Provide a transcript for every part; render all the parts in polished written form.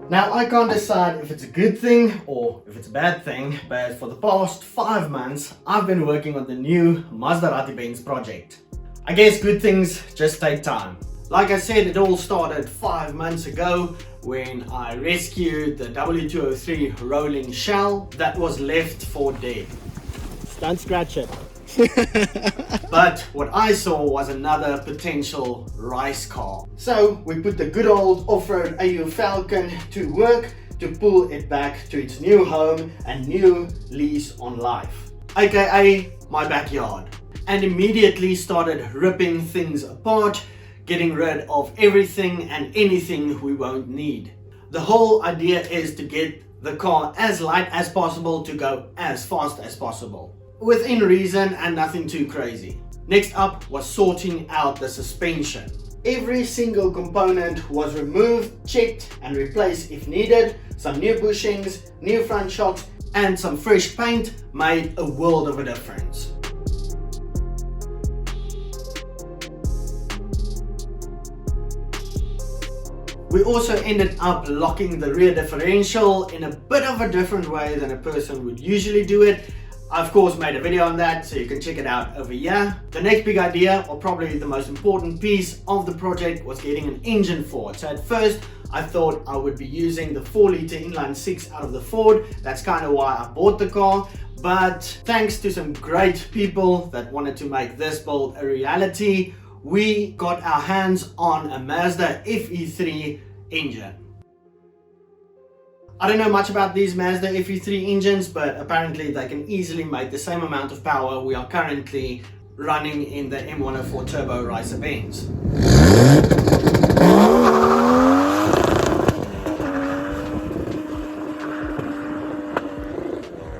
Now, I can't decide if it's a good thing or if it's a bad thing, but for the past 5 months, I've been working on the new Mazda-Rati Benz project. I guess good things just take time. Like I said, it all started 5 months ago when I rescued the W203 rolling shell that was left for dead. Don't scratch it. But what I saw was another potential RACECAR. So we put the good old off-road AU Falcon to work to pull it back to its new home and new lease on life, aka my backyard, and immediately started ripping things apart, getting rid of everything and anything we won't need. The whole idea is to get the car as light as possible to go as fast as possible, within reason and nothing too crazy. Next up was sorting out the suspension. Every single component was removed, checked and replaced if needed. Some new bushings, new front shocks and some fresh paint made a world of a difference. We also ended up locking the rear differential in a bit of a different way than a person would usually do it. I of course made a video on that, so you can check it out over here. The next big idea, or probably the most important piece of the project, was getting an engine for it. So at first I thought I would be using the 4-litre inline 6 out of the Ford. That's kind of why I bought the car. But thanks to some great people that wanted to make this build a reality, we got our hands on a Mazda FE3 engine. I don't know much about these Mazda FE3 engines, but apparently they can easily make the same amount of power we are currently running in the M104 Turbo Racer Benz.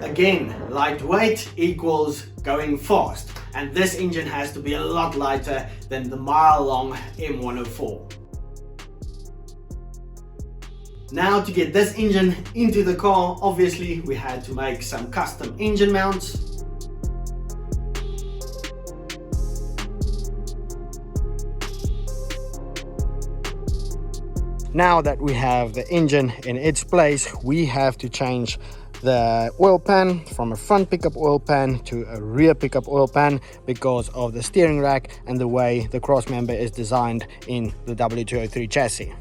Again, lightweight equals going fast, and this engine has to be a lot lighter than the mile-long M104. Now, to get this engine into the car, obviously we had to make some custom engine mounts. Now that we have the engine in its place, we have to change the oil pan from a front pickup oil pan to a rear pickup oil pan because of the steering rack and the way the cross member is designed in the W203 chassis.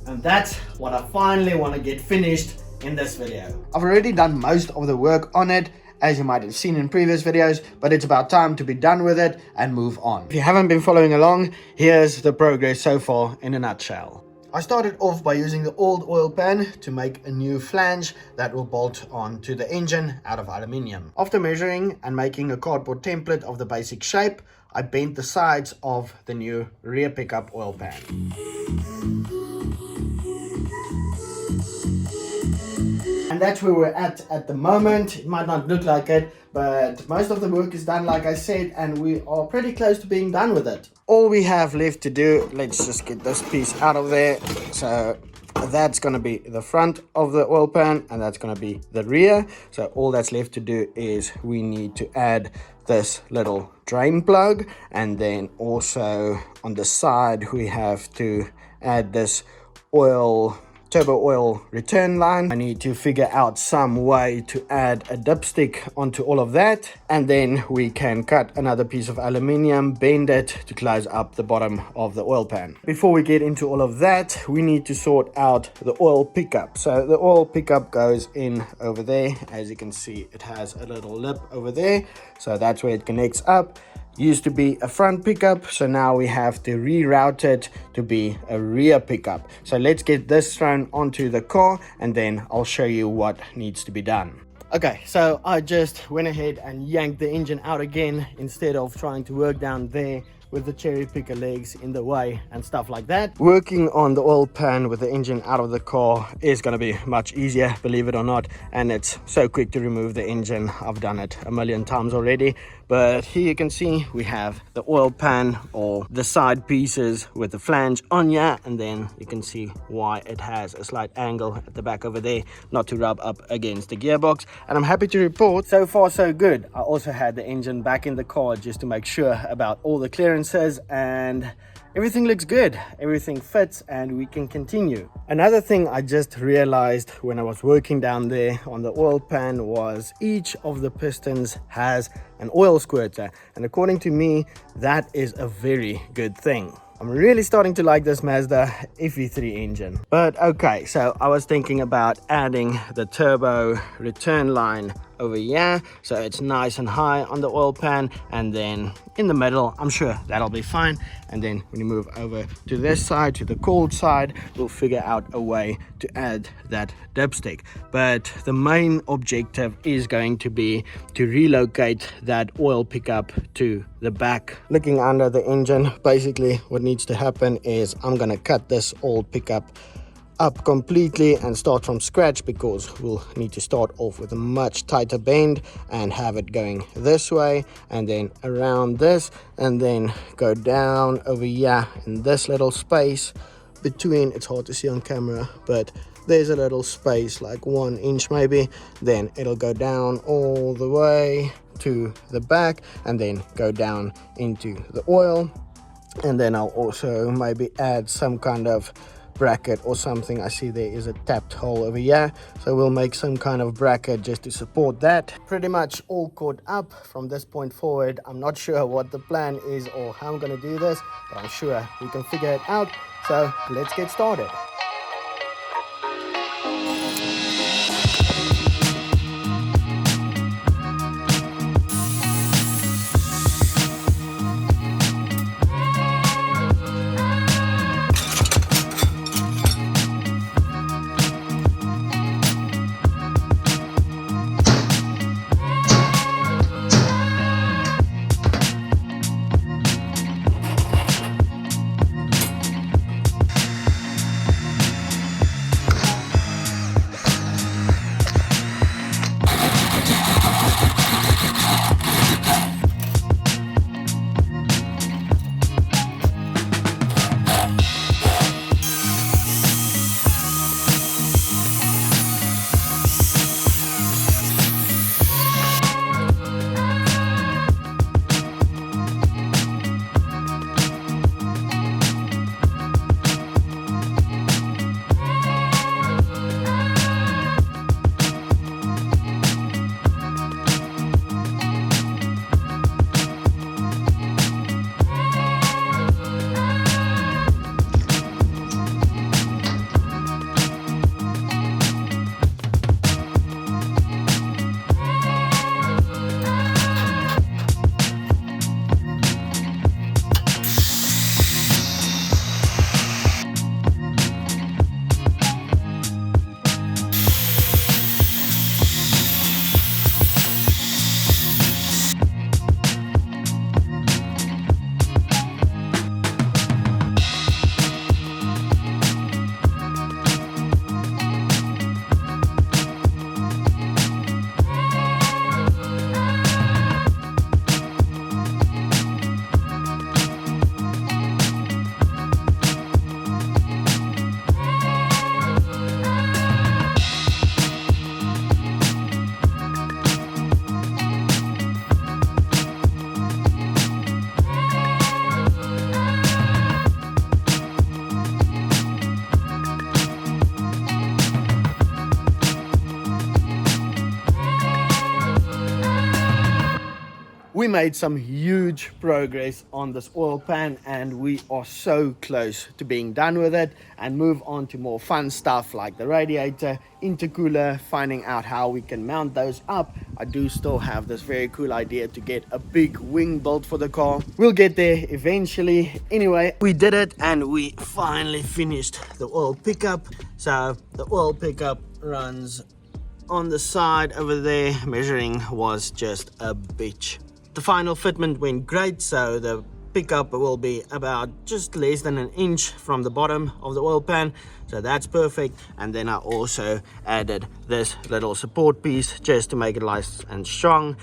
And that's what I finally want to get finished in this video. I've already done most of the work on it, as you might have seen in previous videos, but it's about time to be done with it and move on. If you haven't been following along, here's the progress so far in a nutshell. I started off by using the old oil pan to make a new flange that will bolt onto the engine out of aluminium. After measuring and making a cardboard template of the basic shape, I bent the sides of the new rear pickup oil pan. And that's where we're at the moment. It might not look like it, but most of the work is done, like I said, and we are pretty close to being done with it. All we have left to do, let's just get this piece out of there. So that's going to be the front of the oil pan and that's going to be the rear. So all that's left to do is we need to add this little drain plug, and then also on the side we have to add this turbo oil return line. I need to figure out some way to add a dipstick onto all of that, and then we can cut another piece of aluminium, bend it to close up the bottom of the oil pan. Before we get into all of that, we need to sort out the oil pickup. So the oil pickup goes in over there. As you can see, it has a little lip over there, so that's where it connects up. Used to be a front pickup, so now we have to reroute it to be a rear pickup. So let's get this thrown onto the car and then I'll show you what needs to be done. Okay, so I just went ahead and yanked the engine out again instead of trying to work down there with the cherry picker legs in the way and stuff like that. Working on the oil pan with the engine out of the car is going to be much easier, believe it or not, and it's so quick to remove the engine. I've done it a million times already. But here you can see we have the oil pan, or the side pieces with the flange on here, and then you can see why it has a slight angle at the back over there, not to rub up against the gearbox. And I'm happy to report, so far so good. I also had the engine back in the car just to make sure about all the clearances, and everything looks good, everything fits, and we can continue. Another thing I just realized when I was working down there on the oil pan was each of the pistons has an oil squirter, and according to me, that is a very good thing. I'm really starting to like this Mazda FE3 engine. But okay, so I was thinking about adding the turbo return line over here, so it's nice and high on the oil pan, and then in the middle, I'm sure that'll be fine. And then when you move over to this side, to the cold side, we'll figure out a way to add that dipstick. But the main objective is going to be to relocate that oil pickup to the back. Looking under the engine, basically what needs to happen is I'm gonna cut this old pickup up completely and start from scratch, because we'll need to start off with a much tighter bend and have it going this way and then around this, and then go down over here in this little space between, it's hard to see on camera, but there's a little space like 1 inch maybe. Then it'll go down all the way to the back and then go down into the oil. And then I'll also maybe add some kind of bracket or something. I see there is a tapped hole over here, so we'll make some kind of bracket just to support that. Pretty much all caught up from this point forward. I'm not sure what the plan is or how I'm gonna do this, but I'm sure we can figure it out. So let's get started. We made some huge progress on this oil pan, and we are so close to being done with it and move on to more fun stuff like the radiator, intercooler, finding out how we can mount those up. I do still have this very cool idea to get a big wing built for the car. We'll get there eventually. Anyway, we did it and we finally finished the oil pickup. So the oil pickup runs on the side over there. Measuring was just a bitch. The final fitment went great, so the pickup will be about just less than an inch from the bottom of the oil pan, so that's perfect. And then I also added this little support piece just to make it nice and strong.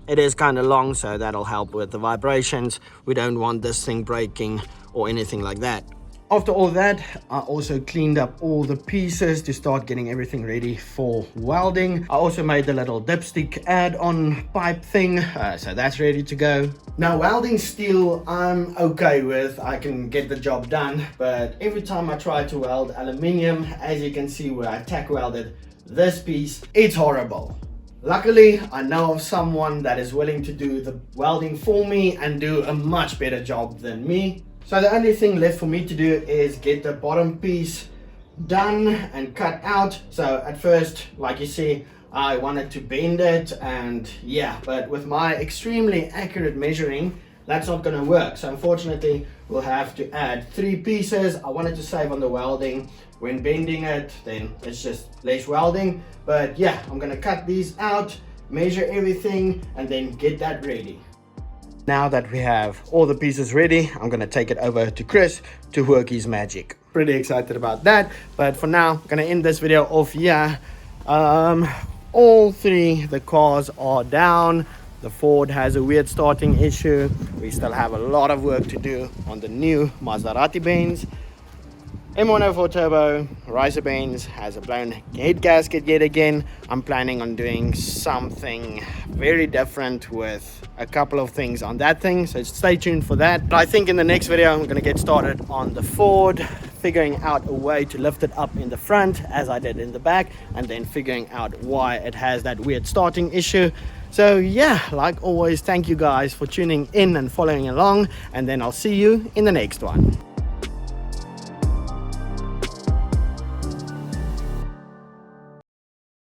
It is kind of long, so that'll help with the vibrations. We don't want this thing breaking or anything like that. After all that, I also cleaned up all the pieces to start getting everything ready for welding. I also made the little dipstick add-on pipe thing, so that's ready to go. Now, welding steel, I'm okay with. I can get the job done, but every time I try to weld aluminium, as you can see where I tack welded this piece, it's horrible. Luckily, I know of someone that is willing to do the welding for me and do a much better job than me. So the only thing left for me to do is get the bottom piece done and cut out. So at first, like you see, I wanted to bend it, and yeah, but with my extremely accurate measuring, that's not going to work. So unfortunately, we'll have to add 3 pieces. I wanted to save on the welding. When bending it, then it's just less welding. But yeah, I'm going to cut these out, measure everything, and then get that ready. Now that we have all the pieces ready, I'm going to take it over to Chris to work his magic. Pretty excited about that. But for now, I'm going to end this video off here. All 3 the cars are down. The Ford has a weird starting issue. We still have a lot of work to do on the new Mazda-Rati Benz. M104 Turbo RACECAR Benz has a blown head gasket yet again. I'm planning on doing something very different with a couple of things on that thing, so stay tuned for that. But I think in the next video I'm going to get started on the Ford, figuring out a way to lift it up in the front as I did in the back, and then figuring out why it has that weird starting issue. So yeah, like always, thank you guys for tuning in and following along, and then I'll see you in the next one.